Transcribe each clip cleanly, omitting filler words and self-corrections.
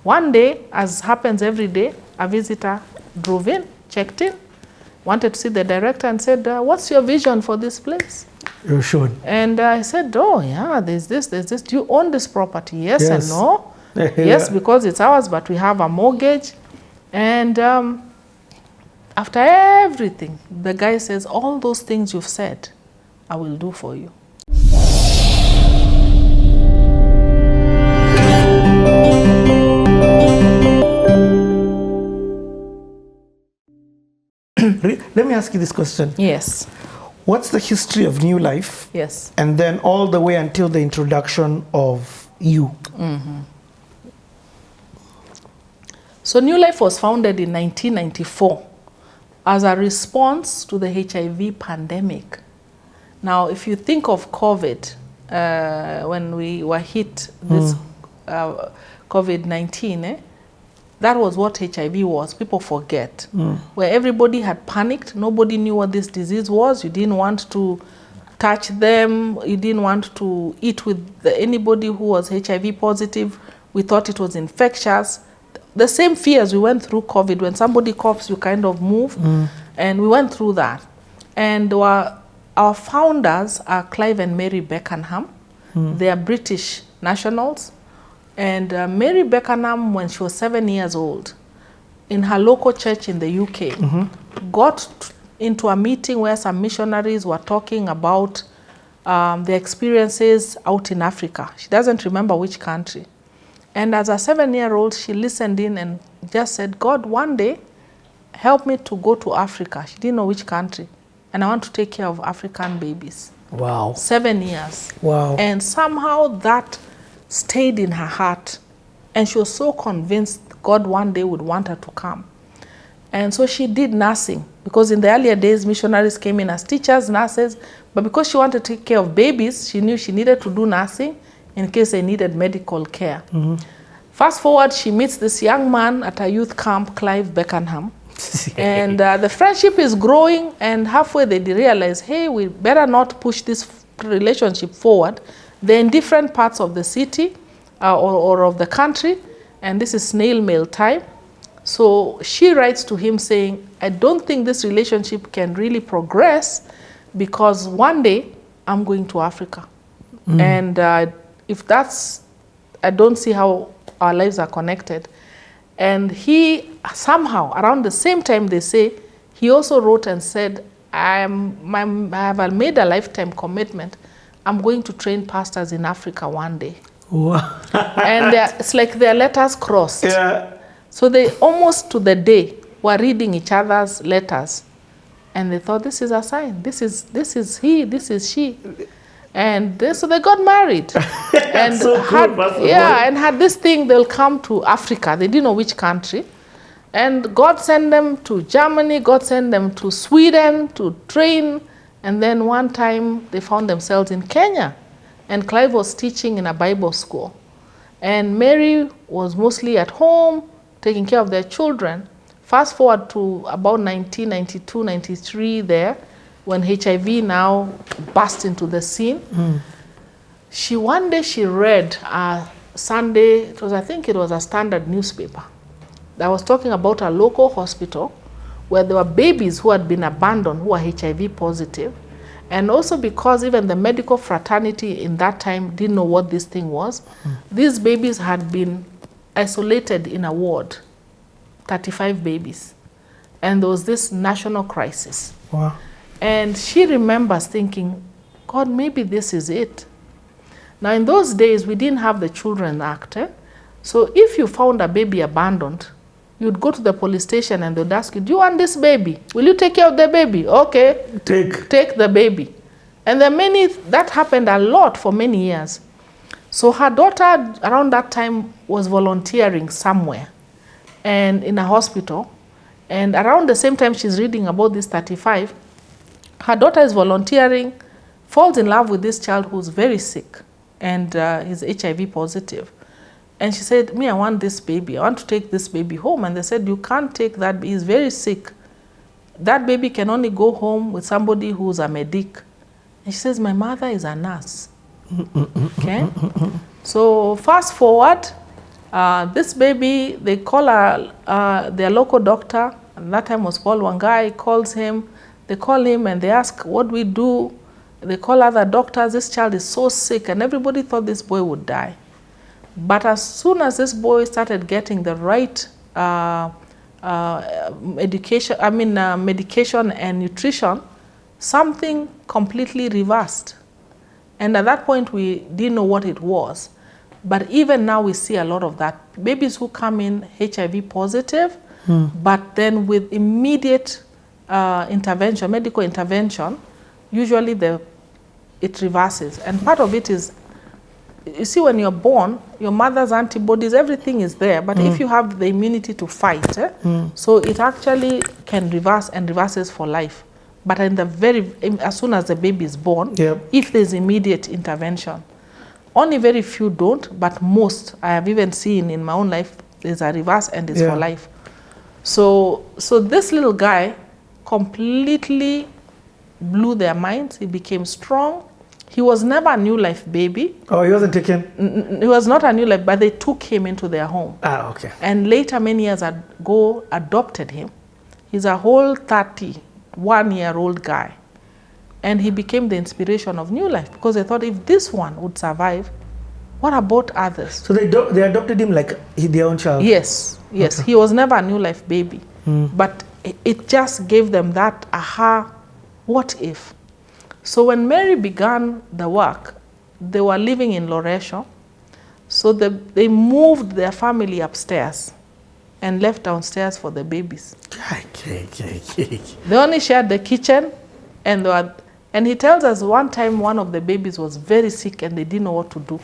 One day, as happens every day, a visitor drove in, checked in, wanted to see the director and said, what's your vision for this place? You should. And I said, oh yeah, there's this. Do you own this property? Yes, and no. Yes, because it's ours, but we have a mortgage. And after everything, the guy says, all those things you've said, I will do for you. Let me ask you this question. Yes. What's the history of New Life? Yes. And then all the way until the introduction of you. Mm-hmm. So New Life was founded in 1994 as a response to the HIV pandemic. Now, if you think of COVID, when we were hit this COVID-19, that was what HIV was. People forget. Where everybody had panicked. Nobody knew what this disease was. You didn't want to touch them. You didn't want to eat with anybody who was HIV positive. We thought it was infectious. The same fears we went through COVID. When somebody coughs, you kind of move. And we went through that. And our founders are Clive and Mary Beckenham. They are British nationals. And Mary Beckenham, when she was 7 years old, in her local church in the UK, got into a meeting where some missionaries were talking about their experiences out in Africa. She doesn't remember which country. And as a 7-year-old, she listened in and just said, God, one day, help me to go to Africa. She didn't know which country. And I want to take care of African babies. Wow. 7 years. Wow. And somehow that stayed in her heart, and she was so convinced God one day would want her to come. And so she did nursing, because in the earlier days missionaries came in as teachers, nurses, but because she wanted to take care of babies, she knew she needed to do nursing in case they needed medical care. Fast forward, she meets this young man at a youth camp, Clive Beckenham, and the friendship is growing, and halfway they realize, hey, we better not push this relationship forward. They're in different parts of the city or of the country, and this is snail mail time. So she writes to him saying, I don't think this relationship can really progress because one day I'm going to Africa. And if that's, I don't see how our lives are connected. And he somehow, around the same time they say, he also wrote and said, I have made a lifetime commitment. I'm going to train pastors in Africa one day. Wow. And it's like their letters crossed. Yeah. So they almost to the day were reading each other's letters. And they thought, this is a sign. This is he, this is she. And so they got married. And so cool, and had this thing, they'll come to Africa. They didn't know which country. And God sent them to Germany, God sent them to Sweden to train. And then one time they found themselves in Kenya, and Clive was teaching in a Bible school. And Mary was mostly at home, taking care of their children. Fast forward to about 1992, 93 there, when HIV now burst into the scene. One day she read a Sunday, I think it was a Standard newspaper, that was talking about a local hospital where there were babies who had been abandoned, who were HIV positive. And also because even the medical fraternity in that time didn't know what this thing was, these babies had been isolated in a ward, 35 babies. And there was this national crisis. Wow. And she remembers thinking, God, maybe this is it. Now in those days, we didn't have the Children Act. So if you found a baby abandoned, you'd go to the police station and they'd ask you, do you want this baby? Will you take care of the baby? Okay. Take the baby. And there are many, that happened a lot for many years. So her daughter around that time was volunteering somewhere and in a hospital. And around the same time she's reading about this 35, her daughter is volunteering, falls in love with this child who's very sick and he's HIV positive. And she said, I want this baby. I want to take this baby home. And they said, you can't take that baby. He's very sick. That baby can only go home with somebody who's a medic. And she says, my mother is a nurse. Okay? So fast forward, This baby, they call their local doctor, and that time was Paul Wangai, calls him. They call him and they ask, what do we do? They call other doctors. This child is so sick, and everybody thought this boy would die. But as soon as this boy started getting the right medication and nutrition, something completely reversed. And at that point, we didn't know what it was. But even now, we see a lot of that. Babies who come in HIV positive, but then with immediate intervention, medical intervention, usually it reverses. And part of it is, you see, when you're born, your mother's antibodies, everything is there. But if you have the immunity to fight, so it actually can reverse and reverses for life. But as soon as the baby is born, if there's immediate intervention, only very few don't, but most I have even seen in my own life, there's a reverse and it's for life. So this little guy completely blew their minds. He became strong. He was never a New Life baby. Oh, he wasn't taken? He was not a New Life, but they took him into their home. Ah, okay. And later, many years ago, adopted him. He's a whole 31-year-old guy. And he became the inspiration of New Life, because they thought if this one would survive, what about others? So they adopted him like their own child? Yes, yes. Okay. He was never a New Life baby. But it just gave them that aha, what if? So when Mary began the work, they were living in Loresho. So they moved their family upstairs and left downstairs for the babies. They only shared the kitchen, and he tells us one time one of the babies was very sick and they didn't know what to do.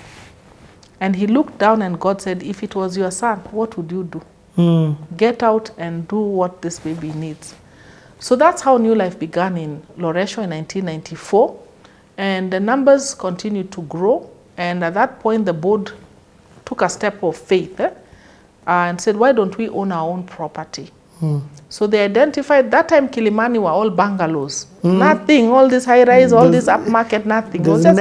And he looked down and God said, if it was your son, what would you do? Get out and do what this baby needs. So that's how New Life began in Loresho in 1994. And the numbers continued to grow. And at that point, the board took a step of faith and said, why don't we own our own property? So they identified, that time Kilimani were all bungalows. Nothing, all this high-rise, all this upmarket, nothing. It was just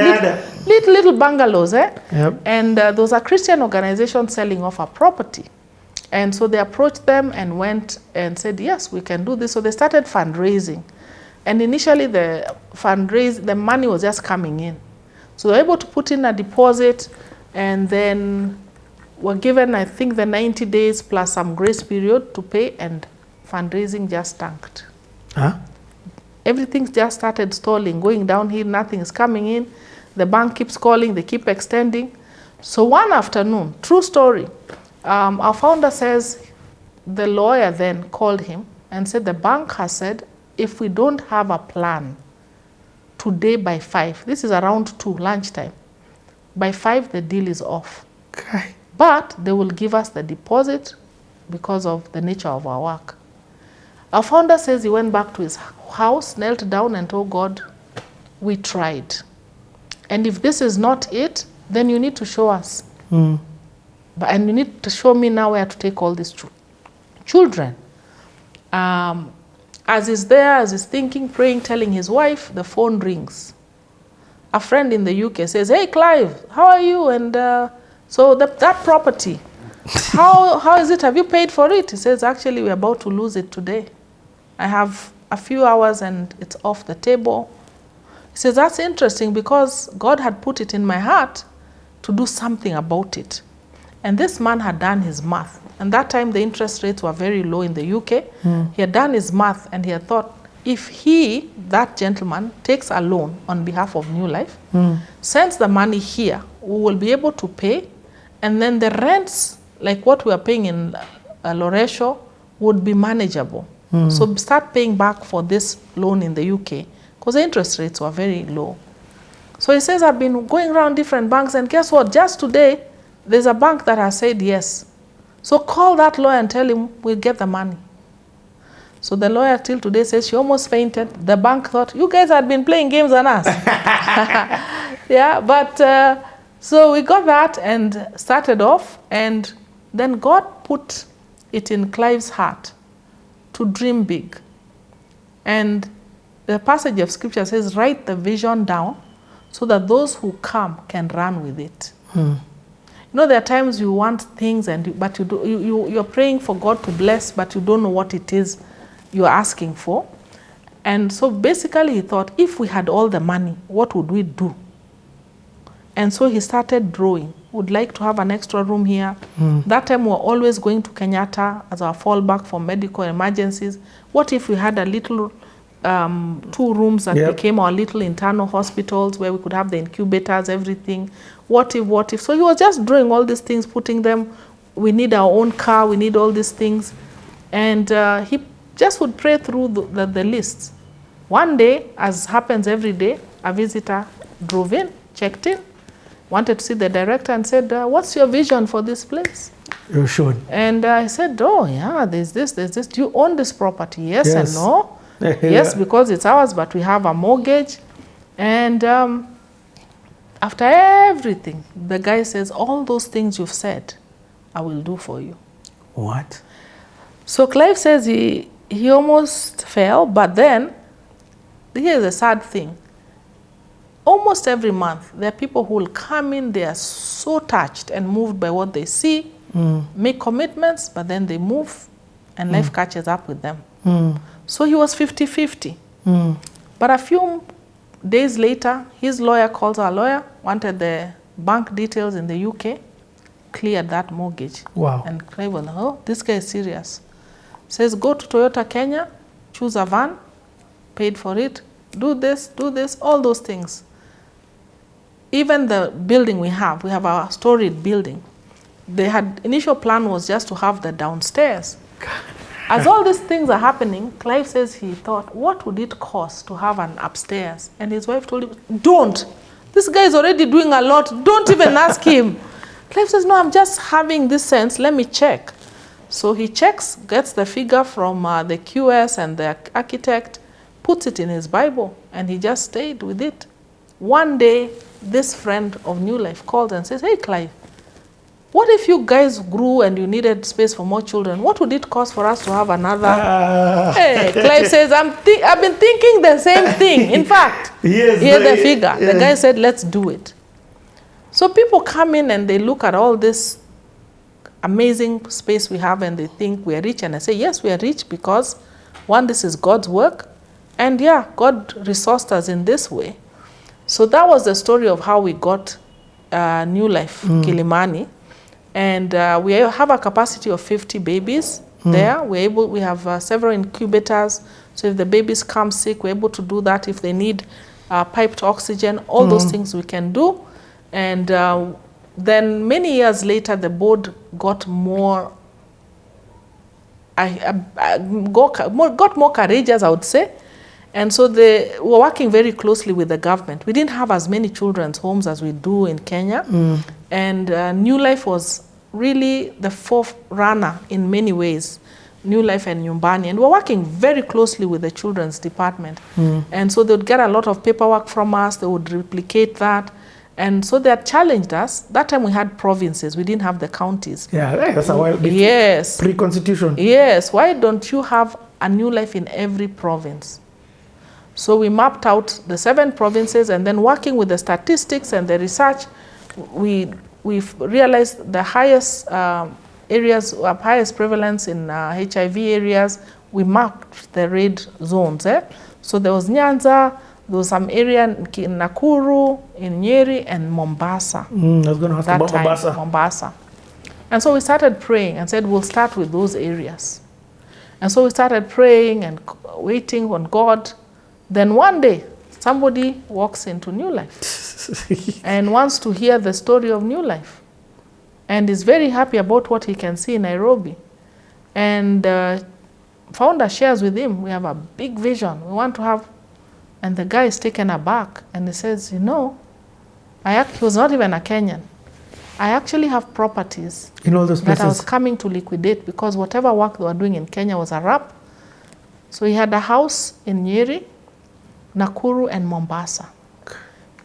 little bungalows. And there was a Christian organization selling off a property. And so they approached them and went and said, yes, we can do this. So they started fundraising. And initially the money was just coming in. So they were able to put in a deposit, and then were given, I think, the 90 days plus some grace period to pay, and fundraising just tanked. Everything just started stalling, going downhill, nothing is coming in. The bank keeps calling, they keep extending. So one afternoon, true story, our founder says the lawyer then called him and said, the bank has said, if we don't have a plan today by 5, this is around 2, lunchtime, by 5 the deal is off. Okay. But they will give us the deposit because of the nature of our work. Our founder says he went back to his house, knelt down and told God, we tried. And if this is not it, then you need to show us. And you need to show me now where to take all these children. As he's there, as he's thinking, praying, telling his wife, the phone rings. A friend in the UK says, hey, Clive, how are you? And so that property, how is it? Have you paid for it? He says, actually, we're about to lose it today. I have a few hours and it's off the table. He says, that's interesting, because God had put it in my heart to do something about it. And this man had done his math. And that time the interest rates were very low in the UK. He had done his math and he had thought, if that gentleman, takes a loan on behalf of New Life, sends the money here, we will be able to pay. And then the rents, like what we are paying in Loresho, would be manageable. So start paying back for this loan in the UK, because the interest rates were very low. So he says, I've been going around different banks, and guess what? Just today, there's a bank that has said yes. So call that lawyer and tell him we'll get the money. So the lawyer till today says she almost fainted. The bank thought, you guys had been playing games on us. So we got that and started off, and then God put it in Clive's heart to dream big. And the passage of scripture says, write the vision down so that those who come can run with it. You know, there are times you want things, but you're praying for God to bless, but you don't know what it is you're asking for. And so basically he thought, if we had all the money, what would we do? And so he started drawing. Would like to have an extra room here. That time we were always going to Kenyatta as our fallback for medical emergencies. What if we had a little 2 rooms that became our little internal hospitals where we could have the incubators, everything. What if? So he was just drawing all these things, putting them. We need our own car. We need all these things. And he just would pray through the lists. One day, as happens every day, a visitor drove in, checked in, wanted to see the director and said, what's your vision for this place? You should. And I said, oh yeah, there's this. Do you own this property? Yes and no. Yes, because it's ours, but we have a mortgage. And after everything, the guy says, all those things you've said, I will do for you. What? So Clive says he almost fell, but then here's a sad thing. Almost every month, there are people who will come in, they are so touched and moved by what they see, make commitments, but then they move and life catches up with them. So he was 50-50. But a few days later, his lawyer calls our lawyer, wanted the bank details in the UK, cleared that mortgage. Wow. And Clive was, oh, this guy is serious. Says, go to Toyota Kenya, choose a van, paid for it, do this, all those things. Even the building we have our storied building. They had, initial plan was just to have the downstairs. As all these things are happening, Clive says he thought, what would it cost to have an upstairs? And his wife told him, don't. This guy is already doing a lot. Don't even ask him. Clive says, no, I'm just having this sense. Let me check. So he checks, gets the figure from the QS and the architect, puts it in his Bible, and he just stayed with it. One day, this friend of New Life called and says, hey, Clive, what if you guys grew and you needed space for more children? What would it cost for us to have another? Hey, Clive says, I've been thinking the same thing. In fact, here's the figure. The guy said, let's do it. So people come in and they look at all this amazing space we have and they think we are rich. And I say, yes, we are rich because, one, this is God's work. And yeah, God resourced us in this way. So that was the story of how we got New Life, Kilimani. And we have a capacity of 50 babies there. We have several incubators. So if the babies come sick, we're able to do that. If they need piped oxygen, all those things we can do. And then many years later, the board got more courageous, I would say. And so they were working very closely with the government. We didn't have as many children's homes as we do in Kenya. And New Life was really the forerunner in many ways, New Life and Nyumbani. And we're working very closely with the children's department. And so they would get a lot of paperwork from us. They would replicate that. And so they had challenged us. That time we had provinces. We didn't have the counties. Yeah, that's a while. Yes. Pre-constitution. Yes. Why don't you have a New Life in every province? So we mapped out the 7 provinces, and then working with the statistics and the research, we've realized the highest areas of highest prevalence in HIV areas. We mapped the red zones. So there was Nyanza, there was some area in Nakuru, in Nyeri, and Mombasa. I was going to ask about Mombasa. Mombasa. And so we started praying and said, we'll start with those areas. And so we started praying and waiting on God. Then one day, somebody walks into New Life and wants to hear the story of New Life and is very happy about what he can see in Nairobi. And founder shares with him, we have a big vision. We want to have, and the guy is taken aback and he says, you know, he was not even a Kenyan. I actually have properties in all those places that I was coming to liquidate because whatever work they were doing in Kenya was a wrap. So he had a house in Nyeri, Nakuru, and Mombasa.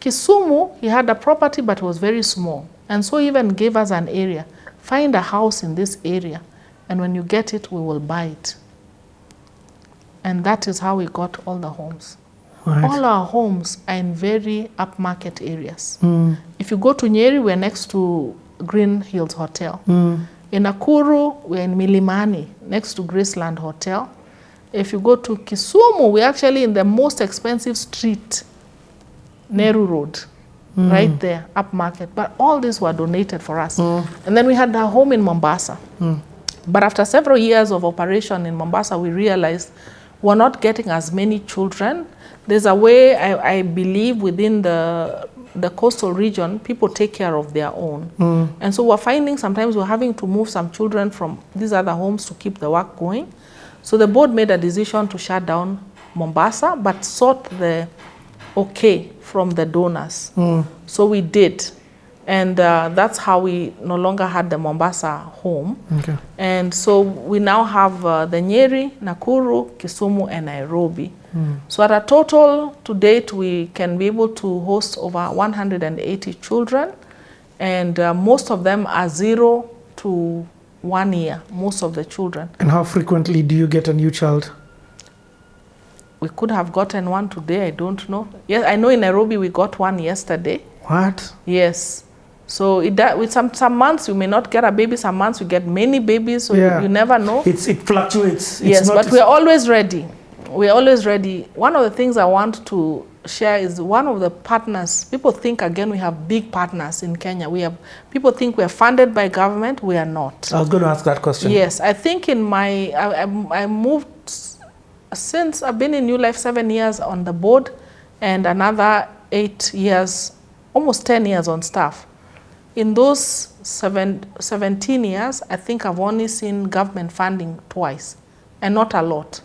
Kisumu, he had a property, but it was very small. And so he even gave us an area. Find a house in this area, and when you get it, we will buy it. And that is how we got all the homes. Right. All our homes are in very upmarket areas. If you go to Nyeri, we're next to Green Hills Hotel. In Nakuru, we're in Kilimani, next to Graceland Hotel. If you go to Kisumu, we're actually in the most expensive street, Nehru Road, right there, upmarket. But all these were donated for us. And then we had our home in Mombasa. But after several years of operation in Mombasa, we realized we're not getting as many children. There's a way, I believe, within the coastal region, people take care of their own. And so we're finding sometimes we're having to move some children from these other homes to keep the work going. So the board made a decision to shut down Mombasa, but sought the okay from the donors. So we did. And that's how we no longer had the Mombasa home. Okay. And so we now have the Nyeri, Nakuru, Kisumu, and Nairobi. So at a total, to date, we can be able to host over 180 children. And most of them are 0 to 1 year, most of the children. And how frequently do you get a new child? We could have gotten one today, I don't know. Yes, I know in Nairobi we got one yesterday. What? Yes. So with some months you may not get a baby, some months you get many babies, so you never know. It fluctuates. Yes, but we're always ready. We're always ready. One of the things I want to share is one of the partners. People think, again, we have big partners in Kenya. People think we are funded by government. We are not. I was going to ask that question. Yes, I think I moved since I've been in New Life 7 years on the board and another 8 years, almost 10 years on staff. In those 17 years, I think I've only seen government funding twice, and not a lot.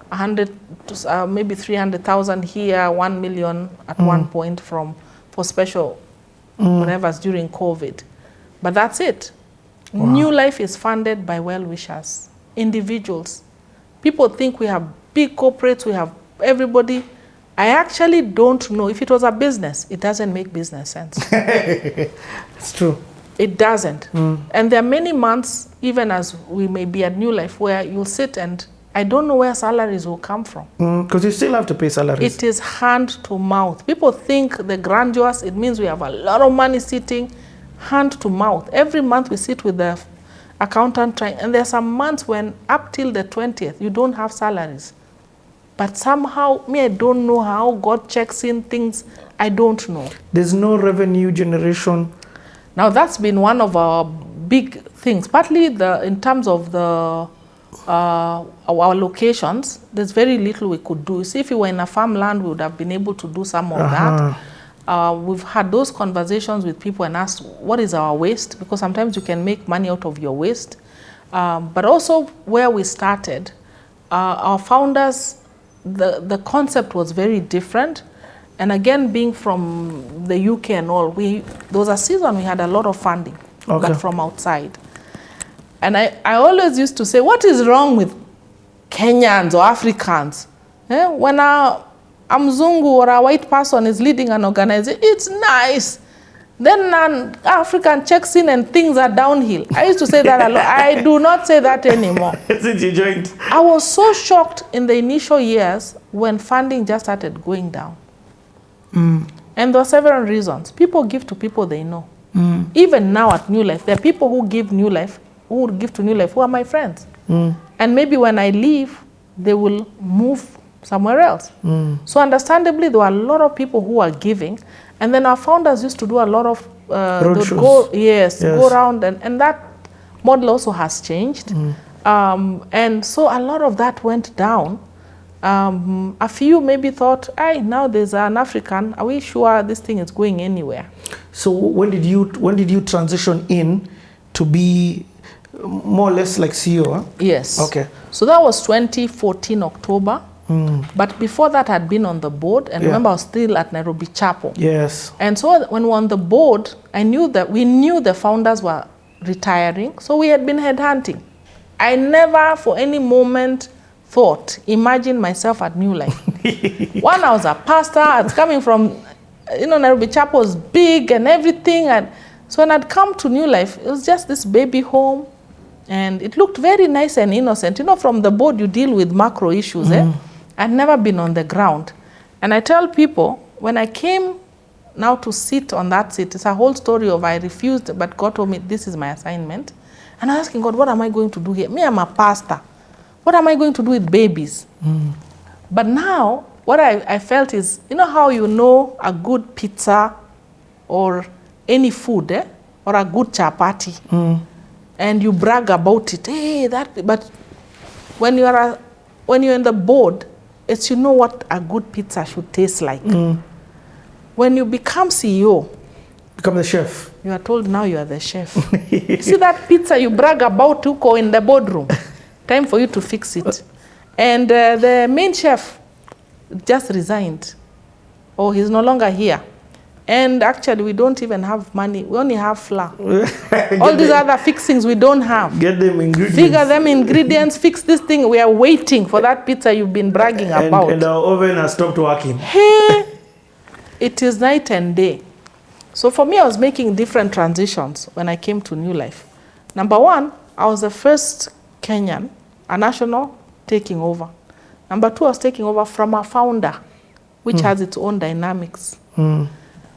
100 to maybe 300,000 here, 1 million at one point for special whatever's during COVID. But that's it. Wow. New Life is funded by well-wishers, individuals. People think we have big corporates, we have everybody. I actually don't know. If it was a business, it doesn't make business sense. It's true. It doesn't. And there are many months, even as we may be at New Life, where you'll sit and I don't know where salaries will come from. Because you still have to pay salaries. It is hand to mouth. People think the grandiose, it means we have a lot of money sitting hand to mouth. Every month we sit with the accountant trying, and there are some months when up till the 20th, you don't have salaries. But somehow, I don't know how God checks in things. I don't know. There's no revenue generation. Now that's been one of our big things. Partly in terms of our locations, there's very little we could do. See, if we were in a farmland, we would have been able to do some of that. We've had those conversations with people and asked, what is our waste? Because sometimes you can make money out of your waste. But also where we started, our founders, the concept was very different. And again, being from the UK and all, there was a season we had a lot of funding, but from outside. And I always used to say, what is wrong with Kenyans or Africans? When a Mzungu or a white person is leading an organization, it's nice. Then an African checks in and things are downhill. I used to say that a lot. I do not say that anymore. Since you joined. I was so shocked in the initial years when funding just started going down. And there are several reasons. People give to people they know. Even now at New Life, there are people who give to New Life who are my friends. And maybe when I leave, they will move somewhere else. So understandably, there were a lot of people who are giving. And then our founders used to do a lot of go around. And that model also has changed. And so a lot of that went down. A few maybe thought, now there's an African, are we sure this thing is going anywhere? So when did you transition in to be more or less like CEO? Yes. Okay. So that was 2014 October. But before that, I'd been on the board, and remember I was still at Nairobi Chapel. Yes. And so when we were on the board, we knew the founders were retiring, so we had been headhunting. I never for any moment imagined myself at New Life. One, I was a pastor, I was coming from, Nairobi Chapel was big and everything. And so when I'd come to New Life, it was just this baby home. And it looked very nice and innocent. From the board, you deal with macro issues. I'd never been on the ground. And I tell people, when I came now to sit on that seat. It's a whole story of I refused, but God told me this is my assignment. And I'm asking God, what am I going to do here? Me, I'm a pastor. What am I going to do with babies? But now, what I felt is, you know how you know a good pizza or any food, or a good chapati, and you brag about it. Hey, that. But when you're in the board, it's you know what a good pizza should taste like. When you become CEO, become the chef. You are told now you are the chef. You see that pizza you brag about to go in the boardroom. Time for you to fix it. And the main chef just resigned. Oh, he's no longer here. And actually, we don't even have money. We only have flour. All these other fixings we don't have. Get them ingredients. Figure them ingredients, fix this thing. We are waiting for that pizza you've been bragging about. And our oven has stopped working. Hey, it is night and day. So for me, I was making different transitions when I came to New Life. Number one, I was the first Kenyan, a national, taking over. Number two, I was taking over from a founder, which has its own dynamics.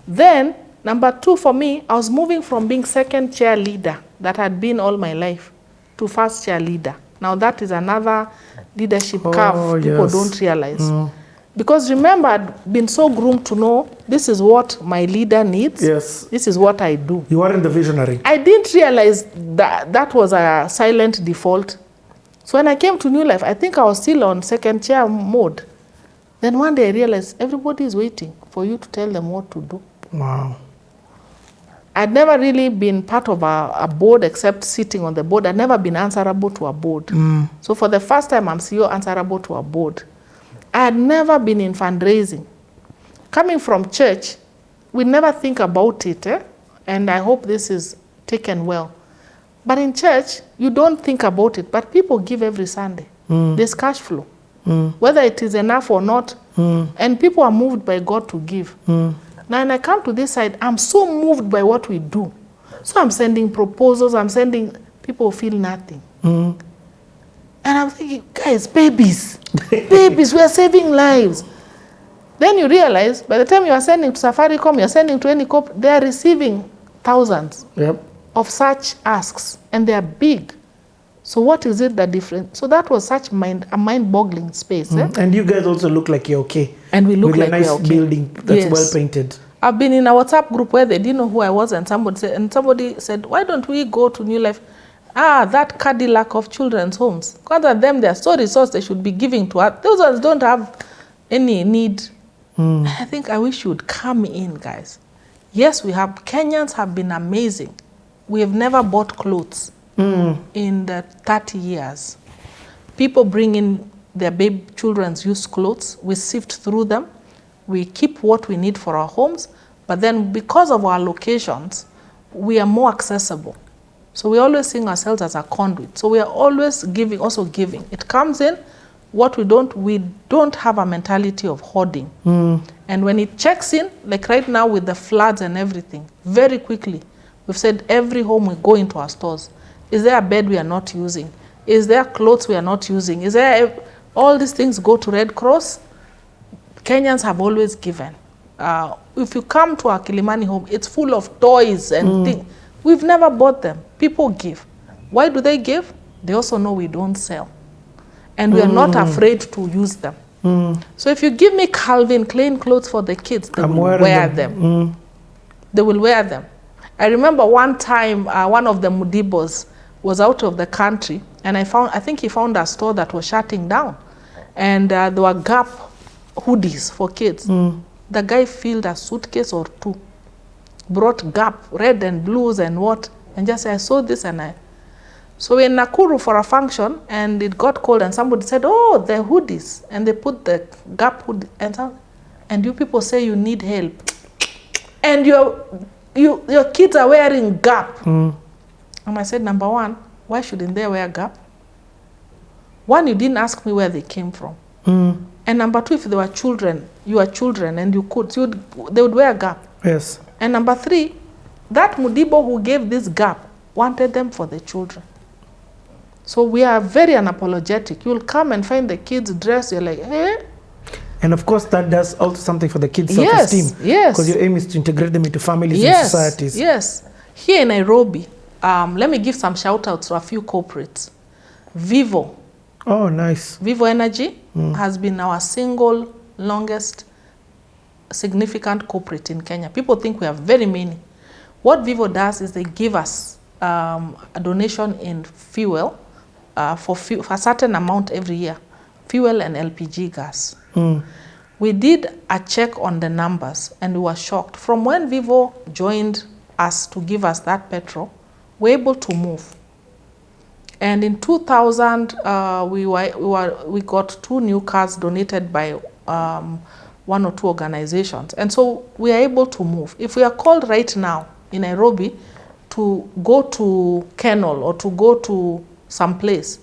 Then, number two, for me, I was moving from being second chair leader that had been all my life to first chair leader. Now, that is another leadership curve people don't realize. Because remember, I'd been so groomed to know this is what my leader needs. Yes. This is what I do. You weren't the visionary. I didn't realize that that was a silent default. So when I came to New Life, I think I was still on second chair mode. Then one day I realized everybody is waiting for you to tell them what to do. Wow. I'd never really been part of a board except sitting on the board. I'd never been answerable to a board. So for the first time, I'm CEO answerable to a board. I had never been in fundraising. Coming from church, we never think about it, and I hope this is taken well. But in church, you don't think about it, but people give every Sunday. There's cash flow, whether it is enough or not, and people are moved by God to give. Now, when I come to this side, I'm so moved by what we do. So I'm sending proposals, people feel nothing. And I'm thinking, guys, babies, babies, we are saving lives. Then you realize, by the time you are sending to Safaricom, you are sending to any corp, they are receiving thousands of such asks, and they are big. So what is it that different? So that was such a mind-boggling space. And you guys also look like you're okay. And we look with like a nice we're okay. building that's well painted. I've been in a WhatsApp group where they didn't know who I was, and somebody said, why don't we go to New Life? That Cadillac of children's homes. Because of them, they are so resourced, they should be giving to us. Those ones don't have any need. I think I wish you would come in, guys. Yes, Kenyans have been amazing. We have never bought clothes in the 30 years. People bring in their children's used clothes. We sift through them. We keep what we need for our homes. But then because of our locations, we are more accessible. So we always seeing ourselves as a conduit. So we are always giving, also giving. It comes in, we don't have a mentality of hoarding. And when it checks in, like right now with the floods and everything, very quickly, we've said every home we go into our stores, is there a bed we are not using? Is there clothes we are not using? Is there, all these things go to Red Cross. Kenyans have always given. If you come to our Kilimani home, it's full of toys and things. We've never bought them. People give. Why do they give? They also know we don't sell. And we are not afraid to use them. So if you give me Calvin Klein clothes for the kids, they will wear them. They will wear them. I remember one time, one of the Mudibos was out of the country, and I think he found a store that was shutting down. And there were Gap hoodies for kids. The guy filled a suitcase or two, brought Gap, red and blues and what, and just said, I saw this and So we're in Nakuru for a function, and it got cold, and somebody said, oh, the hoodies. And they put the Gap hoodie, and you people say you need help. And your kids are wearing Gap. And I said, number one, why shouldn't they wear Gap? One, you didn't ask me where they came from. And number two, if they were children, you are children, and you could, they would wear Gap. Yes. And number three, that Mudibo who gave this Gap wanted them for the children. So we are very unapologetic. You'll come and find the kids dressed, you're like, hey. And of course, that does also something for the kids' Yes, self-esteem. yes. Because your aim is to integrate them into families and Yes, societies. yes. Here in Nairobi, let me give some shout-outs to a few corporates. Vivo. Oh, nice. Vivo Energy has been our single longest significant corporate in Kenya. People think we have very many. What Vivo does is they give us a donation in fuel for a certain amount every year, fuel and LPG gas. We did a check on the numbers and we were shocked. From when Vivo joined us to give us that petrol, we're able to move. And in 2000, we got 2 new cars donated by 1 or 2 organizations. And so we are able to move. If we are called right now in Nairobi to go to Kennel or to go to some place,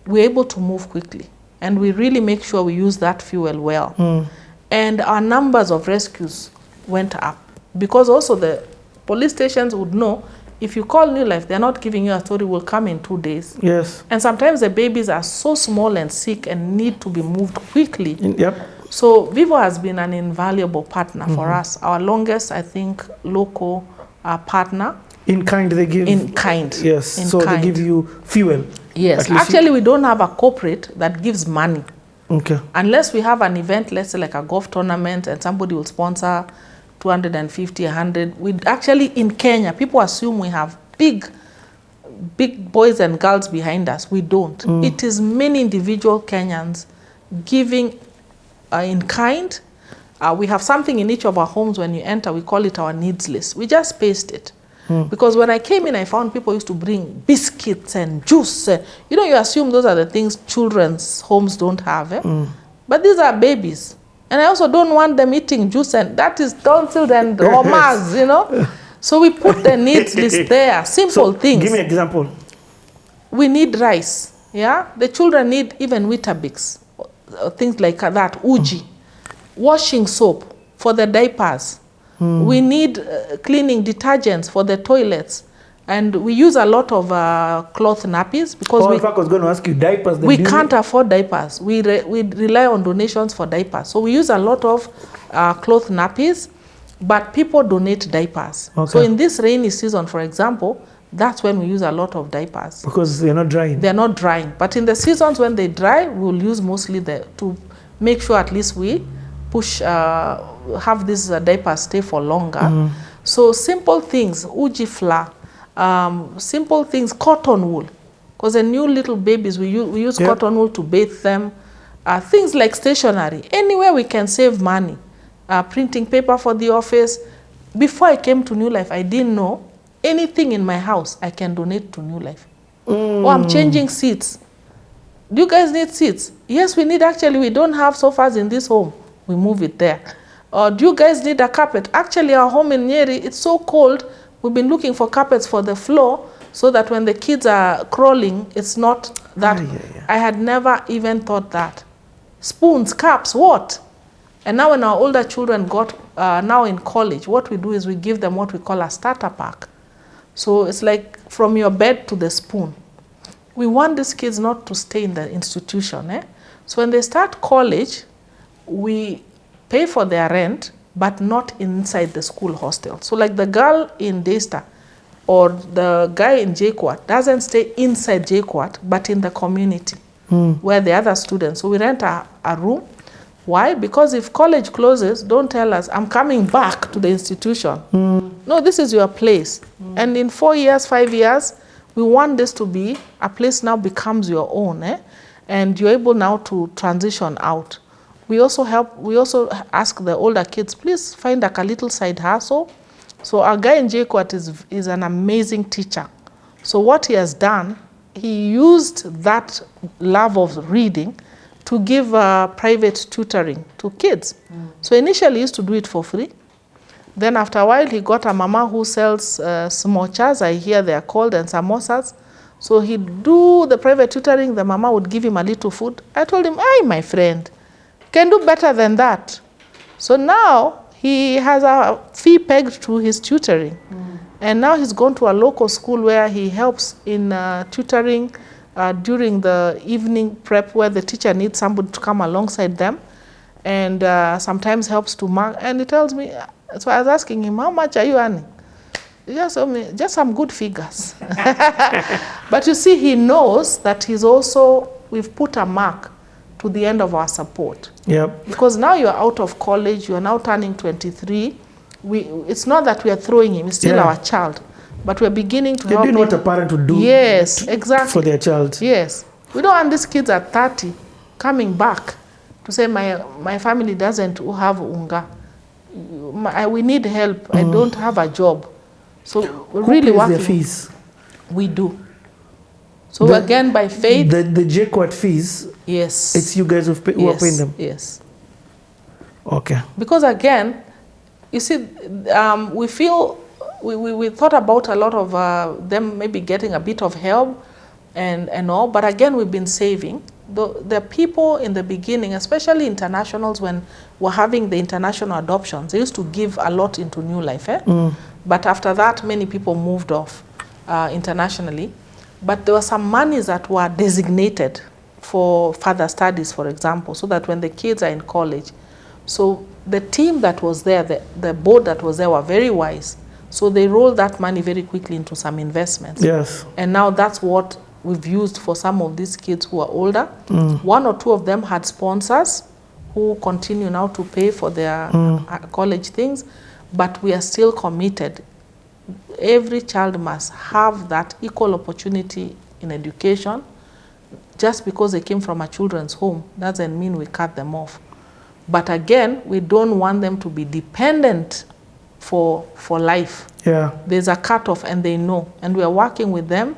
we're able to move quickly. And we really make sure we use that fuel well. And our numbers of rescues went up. Because also the police stations would know, if you call New Life, they're not giving you a story, will come in 2 days. Yes. And sometimes the babies are so small and sick and need to be moved quickly. Yep. So Vivo has been an invaluable partner for us. Our longest, I think, local partner. In kind they give? In kind. Yes, in so kind. they give you fuel? Yes, actually we don't have a corporate that gives money. Okay. Unless we have an event, let's say like a golf tournament and somebody will sponsor 250, 100. We actually, in Kenya, people assume we have big boys and girls behind us. We don't. It is many individual Kenyans giving in kind. We have something in each of our homes when you enter, we call it our needs list. We just paste it. Because when I came in, I found people used to bring biscuits and juice. You know, you assume those are the things children's homes don't have. But these are babies. And I also don't want them eating juice, and that is tonsils and hormones, you know. So we put the needs list there, simple things. Give me an example. We need rice, yeah? The children need even Weetabix, things like that, uji, washing soap for the diapers. We need cleaning detergents for the toilets. And we use a lot of cloth nappies because in fact, I was going to ask you, diapers. We can't afford diapers. We rely on donations for diapers. So we use a lot of cloth nappies, but people donate diapers. Okay. So in this rainy season, for example, that's when we use a lot of diapers. Because they're not drying. They're not drying. But in the seasons when they dry, we'll use mostly to make sure at least we push, have these diapers stay for longer. So simple things, uji flour, simple things, cotton wool. Because the new little babies, we use cotton wool to bathe them. Things like stationery. Anywhere we can save money. Printing paper for the office. Before I came to New Life, I didn't know anything in my house I can donate to New Life. Oh, I'm changing seats. Do you guys need seats? Yes, we need. Actually, we don't have sofas in this home. We move it there. Do you guys need a carpet? Actually, our home in Nyeri, it's so cold. We've been looking for carpets for the floor so that when the kids are crawling, it's not that. I had never even thought that. Spoons, cups, what? And now when our older children got, now in college, what we do is we give them what we call a starter pack. So it's like from your bed to the spoon. We want these kids not to stay in the institution. So when they start college, we pay for their rent, but not inside the school hostel. So like the girl in Daystar or the guy in JKUAT doesn't stay inside JKUAT, but in the community where the other students. So we rent a room. Why? Because if college closes, don't tell us, I'm coming back to the institution. No, this is your place. And in 4 years, 5 years, we want this to be a place now becomes your own. And you're able now to transition out. We also ask the older kids, please find like a little side hustle. So our guy in JKUAT is an amazing teacher. So what he has done, he used that love of reading to give private tutoring to kids. So initially he used to do it for free. Then after a while, he got a mama who sells smochas, I hear they are called, and samosas. So he'd do the private tutoring, the mama would give him a little food. I told him, hey, my friend, can do better than that. So now he has a fee pegged to his tutoring. And now he's gone to a local school where he helps in tutoring during the evening prep where the teacher needs somebody to come alongside them. and sometimes helps to mark. And he tells me, so I was asking him, how much are you earning? He just told me, just some good figures. But you see, he knows that we've put a mark to the end of our support. Yep. Because now you're out of college, you are now turning 23. It's not that we are throwing him, it's still our child. But we're beginning to help him. You're doing what a parent would do. Yes, exactly. For their child. Yes. We don't want these kids at 30 coming back to say, my family doesn't have unga. We need help. I don't have a job. So we're really working. Who pays their fees? We do. So again, by faith. The JQuat fees, yes. It's you guys who are paying them? Yes. Okay. Because again, you see, we feel, we thought about a lot of them maybe getting a bit of help and all, but again, we've been saving. The people in the beginning, especially internationals, when we're having the international adoptions, they used to give a lot into New Life. But after that, many people moved off internationally. But there were some monies that were designated for further studies, for example, so that when the kids are in college. So the team that was there, the board that was there were very wise. So they rolled that money very quickly into some investments. Yes. And now that's what we've used for some of these kids who are older. One or two of them had sponsors who continue now to pay for their college things, but we are still committed. Every child must have that equal opportunity in education. Just because they came from a children's home doesn't mean we cut them off. But again, we don't want them to be dependent for life. Yeah. There's a cutoff and they know. And we are working with them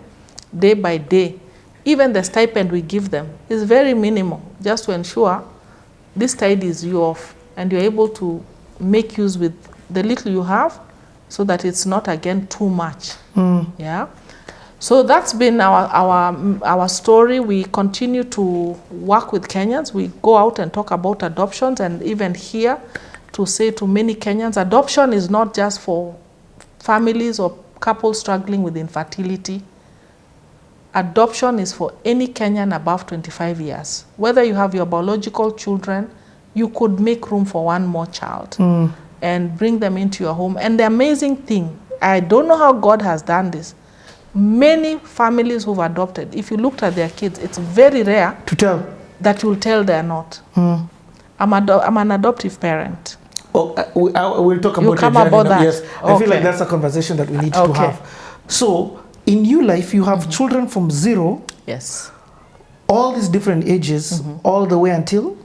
day by day. Even the stipend we give them is very minimal, just to ensure this tidies you off and you're able to make use with the little you have, so that it's not again too much. Yeah. So that's been our story. We continue to work with Kenyans. We go out and talk about adoptions, and even here to say to many Kenyans, adoption is not just for families or couples struggling with infertility. Adoption is for any Kenyan above 25 years. Whether you have your biological children, you could make room for one more child and bring them into your home. And the amazing thing, I don't know how God has done this. Many families who've adopted, if you looked at their kids, it's very rare to tell that you'll tell they're not. I'm an adoptive parent. Oh, we'll talk about, that. Yes, I feel like that's a conversation that we need to have. So, in New Life, you have children from 0. Yes. All these different ages, all the way until?